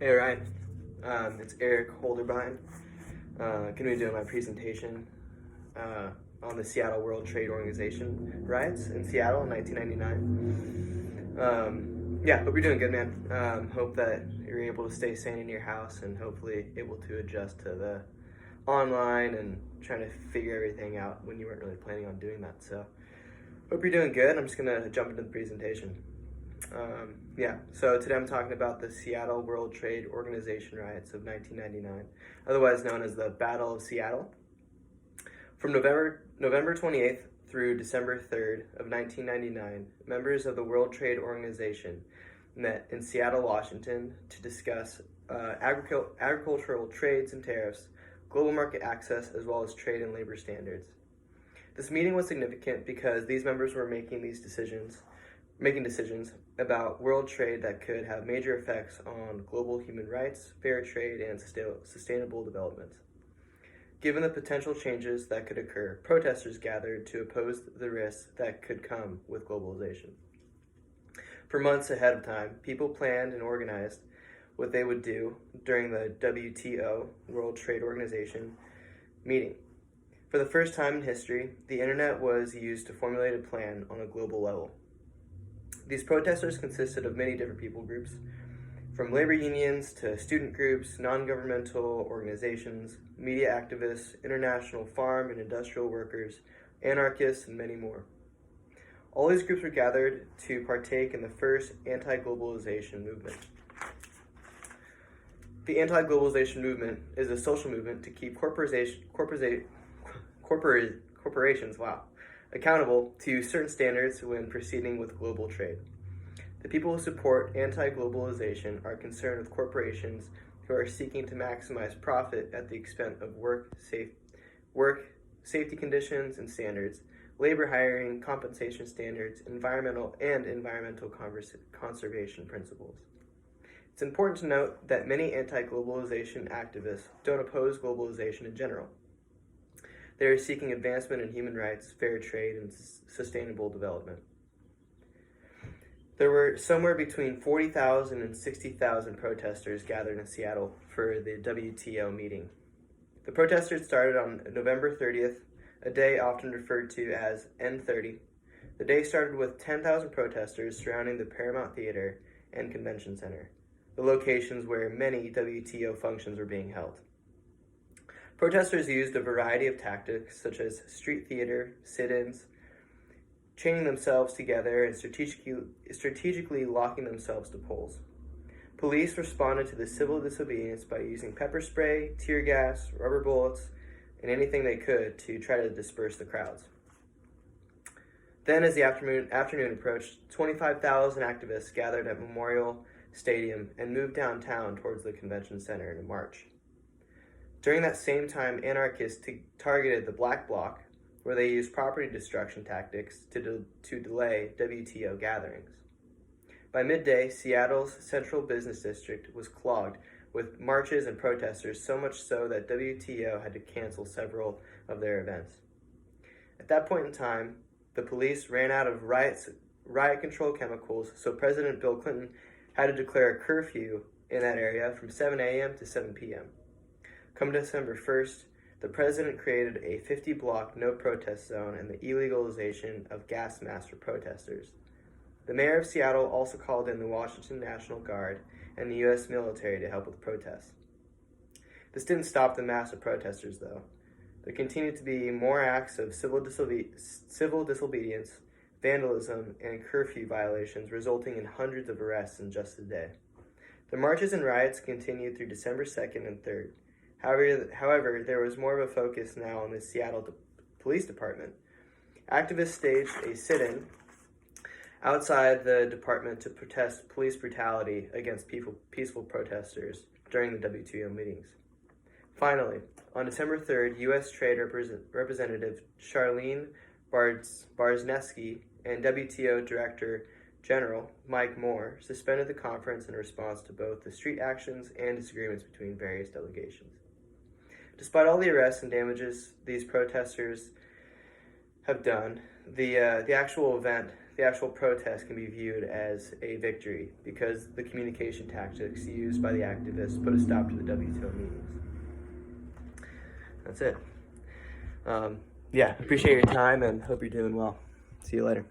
Hey Ryan, it's Eric Holderbein. Going to be doing my presentation on the Seattle World Trade Organization riots in Seattle in 1999. Hope you're doing good, man. Hope that you're able to stay sane in your house and hopefully able to adjust to the online and trying to figure everything out when you weren't really planning on doing that. So, hope you're doing good. I'm just going to jump into the presentation. So today I'm talking about the Seattle World Trade Organization riots of 1999, otherwise known as the Battle of Seattle. From November 28th through December 3rd of 1999, members of the World Trade Organization met in Seattle, Washington to discuss agricultural trades and tariffs, global market access, as well as trade and labor standards. This meeting was significant because these members were making decisions about world trade that could have major effects on global human rights, fair trade, and sustainable development. Given the potential changes that could occur, protesters gathered to oppose the risks that could come with globalization. For months ahead of time, people planned and organized what they would do during the WTO, World Trade Organization, meeting. For the first time in history, the internet was used to formulate a plan on a global level. These protesters consisted of many different people groups, from labor unions to student groups, non-governmental organizations, media activists, international farm and industrial workers, anarchists, and many more. All these groups were gathered to partake in the first anti-globalization movement. The anti-globalization movement is a social movement to keep corporations accountable to certain standards when proceeding with global trade. The people who support anti-globalization are concerned with corporations who are seeking to maximize profit at the expense of work safety conditions and standards, labor hiring, compensation standards, environmental conservation principles. It's important to note that many anti-globalization activists don't oppose globalization in general. They are seeking advancement in human rights, fair trade, and sustainable development. There were somewhere between 40,000 and 60,000 protesters gathered in Seattle for the WTO meeting. The protesters started on November 30th, a day often referred to as N30. The day started with 10,000 protesters surrounding the Paramount Theater and Convention Center, the locations where many WTO functions were being held. Protesters used a variety of tactics such as street theater, sit-ins, chaining themselves together and strategically locking themselves to poles. Police responded to the civil disobedience by using pepper spray, tear gas, rubber bullets, and anything they could to try to disperse the crowds. Then, as the afternoon approached, 25,000 activists gathered at Memorial Stadium and moved downtown towards the convention center in a march. During that same time, anarchists targeted the Black Bloc, where they used property destruction tactics to delay WTO gatherings. By midday, Seattle's central business district was clogged with marches and protesters, so much so that WTO had to cancel several of their events. At that point in time, the police ran out of riot control chemicals, so President Bill Clinton had to declare a curfew in that area from 7 a.m. to 7 p.m. Come December 1st, the president created a 50-block no-protest zone and the illegalization of gas masks for protesters. The mayor of Seattle also called in the Washington National Guard and the U.S. military to help with protests. This didn't stop the massive protesters, though. There continued to be more acts of civil disobedience, vandalism, and curfew violations, resulting in hundreds of arrests in just a day. The marches and riots continued through December 2nd and 3rd. However, there was more of a focus now on the Seattle Police Department. Activists staged a sit-in outside the department to protest police brutality against peaceful protesters during the WTO meetings. Finally, on December 3rd, U.S. Trade Representative Charlene Barsneski and WTO Director General Mike Moore suspended the conference in response to both the street actions and disagreements between various delegations. Despite all the arrests and damages these protesters have done, the actual event, the actual protest can be viewed as a victory because the communication tactics used by the activists put a stop to the WTO meetings. That's it. Yeah, appreciate your time and hope you're doing well. See you later.